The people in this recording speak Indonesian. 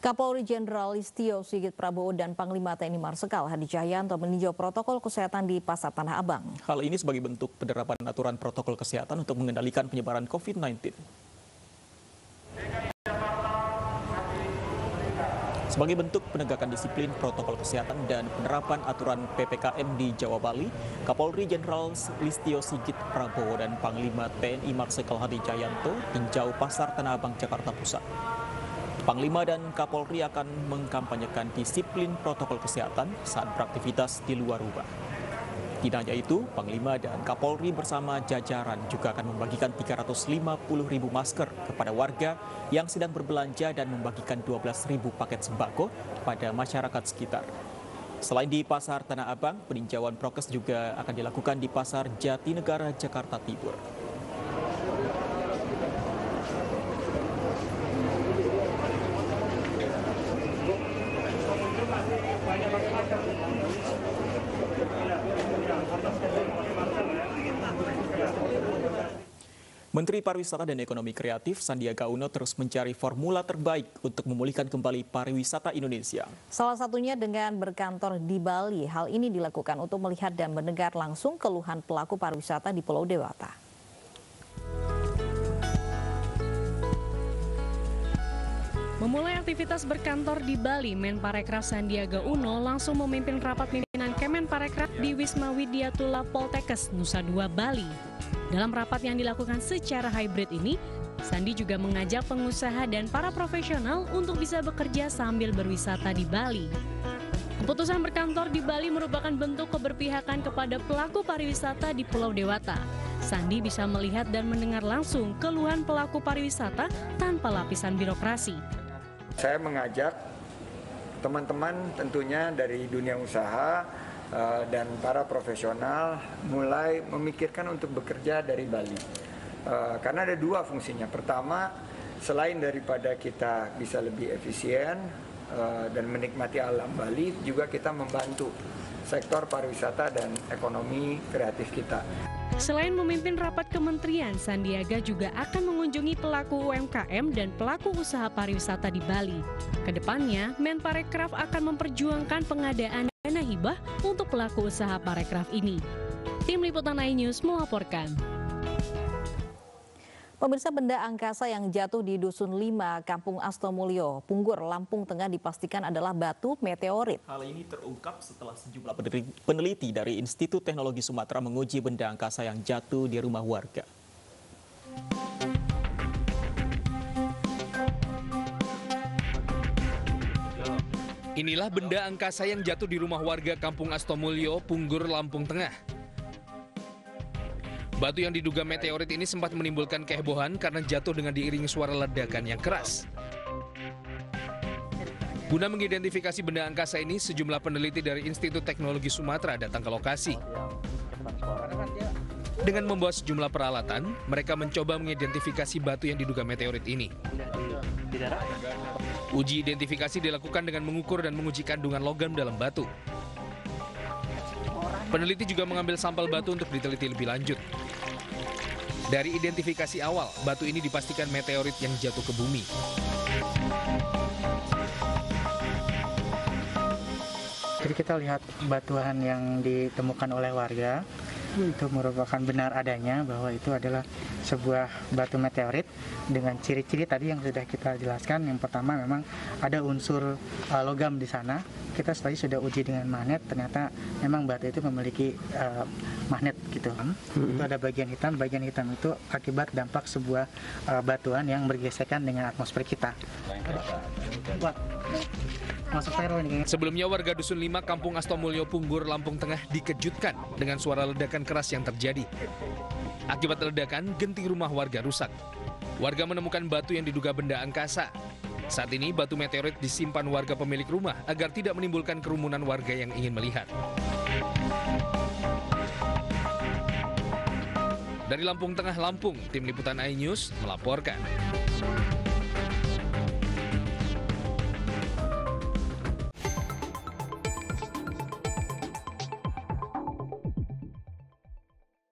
Kapolri Jenderal Listio Sigit Prabowo dan Panglima TNI Marsikal Hadi Cahyanto meninjau protokol kesehatan di Pasar Tanah Abang. Hal ini sebagai bentuk penerapan aturan protokol kesehatan untuk mengendalikan penyebaran COVID-19. Sebagai bentuk penegakan disiplin protokol kesehatan dan penerapan aturan PPKM di Jawa Bali, Kapolri Jenderal Listio Sigit Prabowo dan Panglima TNI Marsikal Hadi Cahyanto tinjau Pasar Tanah Abang, Jakarta Pusat. Panglima dan Kapolri akan mengkampanyekan disiplin protokol kesehatan saat beraktivitas di luar rumah. Tidak hanya itu, Panglima dan Kapolri bersama jajaran juga akan membagikan 350.000 masker kepada warga yang sedang berbelanja dan membagikan 12.000 paket sembako pada masyarakat sekitar. Selain di Pasar Tanah Abang, peninjauan prokes juga akan dilakukan di Pasar Jatinegara, Jakarta Timur. Menteri Pariwisata dan Ekonomi Kreatif Sandiaga Uno terus mencari formula terbaik untuk memulihkan kembali pariwisata Indonesia. Salah satunya dengan berkantor di Bali. Hal ini dilakukan untuk melihat dan mendengar langsung keluhan pelaku pariwisata di Pulau Dewata. Memulai aktivitas berkantor di Bali, Menparekraf Sandiaga Uno langsung memimpin rapat pimpinan Kemenparekraf di Wisma Widyatula Poltekkes, Nusa Dua, Bali. Dalam rapat yang dilakukan secara hybrid ini, Sandi juga mengajak pengusaha dan para profesional untuk bisa bekerja sambil berwisata di Bali. Keputusan berkantor di Bali merupakan bentuk keberpihakan kepada pelaku pariwisata di Pulau Dewata. Sandi bisa melihat dan mendengar langsung keluhan pelaku pariwisata tanpa lapisan birokrasi. Saya mengajak teman-teman tentunya dari dunia usaha dan para profesional mulai memikirkan untuk bekerja dari Bali. Karena ada dua fungsinya. Pertama, selain daripada kita bisa lebih efisien dan menikmati alam Bali, juga kita membantu sektor pariwisata dan ekonomi kreatif kita. Selain memimpin rapat kementerian, Sandiaga juga akan mengunjungi pelaku UMKM dan pelaku usaha pariwisata di Bali. Kedepannya, Menparekraf akan memperjuangkan pengadaan dana hibah untuk pelaku usaha parekraf ini. Tim Liputan iNews melaporkan. Pemirsa, benda angkasa yang jatuh di Dusun 5, Kampung Astomulyo, Punggur, Lampung Tengah dipastikan adalah batu meteorit. Hal ini terungkap setelah sejumlah peneliti dari Institut Teknologi Sumatera menguji benda angkasa yang jatuh di rumah warga. Inilah benda angkasa yang jatuh di rumah warga Kampung Astomulyo, Punggur, Lampung Tengah. Batu yang diduga meteorit ini sempat menimbulkan kehebohan karena jatuh dengan diiringi suara ledakan yang keras. Guna mengidentifikasi benda angkasa ini, sejumlah peneliti dari Institut Teknologi Sumatera datang ke lokasi. Dengan membawa sejumlah peralatan, mereka mencoba mengidentifikasi batu yang diduga meteorit ini. Uji identifikasi dilakukan dengan mengukur dan menguji kandungan logam dalam batu. Peneliti juga mengambil sampel batu untuk diteliti lebih lanjut. Dari identifikasi awal, batu ini dipastikan meteorit yang jatuh ke bumi. Jadi kita lihat batuan yang ditemukan oleh warga, itu merupakan benar adanya bahwa itu adalah sebuah batu meteorit dengan ciri-ciri tadi yang sudah kita jelaskan. Yang pertama memang ada unsur logam di sana. Kita tadi sudah uji dengan magnet, ternyata memang batu itu memiliki magnet gitu. Itu ada bagian hitam itu akibat dampak sebuah batuan yang bergesekan dengan atmosfer kita. Sebelumnya warga Dusun 5 Kampung Astomulyo, Punggur, Lampung Tengah dikejutkan dengan suara ledakan keras yang terjadi. Akibat ledakan, genting rumah warga rusak. Warga menemukan batu yang diduga benda angkasa. Saat ini batu meteorit disimpan warga pemilik rumah agar tidak menimbulkan kerumunan warga yang ingin melihat. Dari Lampung Tengah, Lampung, Tim Liputan iNews melaporkan.